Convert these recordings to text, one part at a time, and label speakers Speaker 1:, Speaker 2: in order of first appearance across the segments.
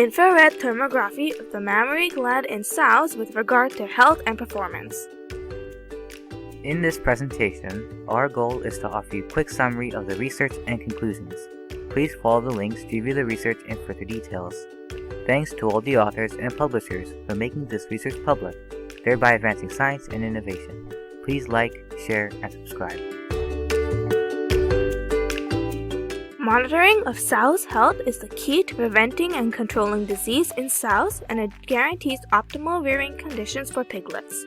Speaker 1: Infrared thermography of the mammary gland in sows with regard to health and performance.
Speaker 2: In this presentation, our goal is to offer you a quick summary of the research and conclusions. Please follow the links to review the research in further details. Thanks to all the authors and publishers for making this research public, thereby advancing science and innovation. Please like, share, and subscribe.
Speaker 1: Monitoring of sows' health is the key to preventing and controlling disease in sows, and it guarantees optimal rearing conditions for piglets.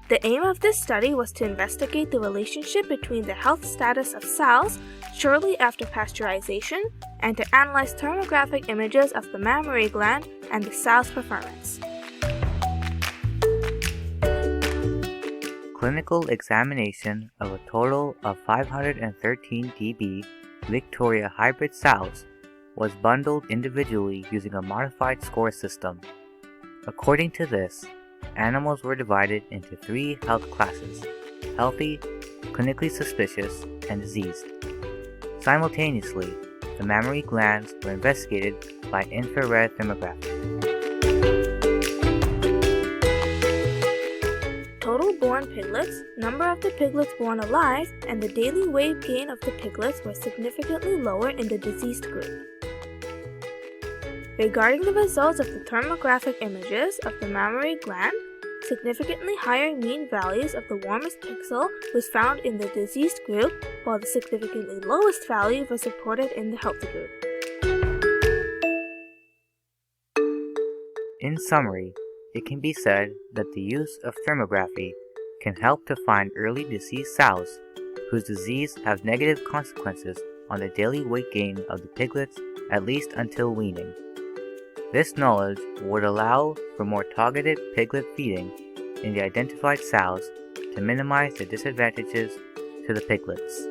Speaker 1: The aim of this study was to investigate the relationship between the health status of sows shortly after pasteurization and to analyze thermographic images of the mammary gland and the sow's performance.
Speaker 2: Clinical examination of a total of 513 dB Victoria hybrid sows was bundled individually using a modified score system. According to this, animals were divided into 3 health classes: healthy, clinically suspicious, and diseased. Simultaneously, the mammary glands were investigated by infrared thermography.
Speaker 1: Total born piglets, number of the piglets born alive, and the daily weight gain of the piglets were significantly lower in the diseased group. Regarding the results of the thermographic images of the mammary gland, significantly higher mean values of the warmest pixel was found in the diseased group, while the significantly lowest value was reported in the healthy group.
Speaker 2: In summary, it can be said that the use of thermography can help to find early diseased sows whose disease has negative consequences on the daily weight gain of the piglets at least until weaning. This knowledge would allow for more targeted piglet feeding in the identified sows to minimize the disadvantages to the piglets.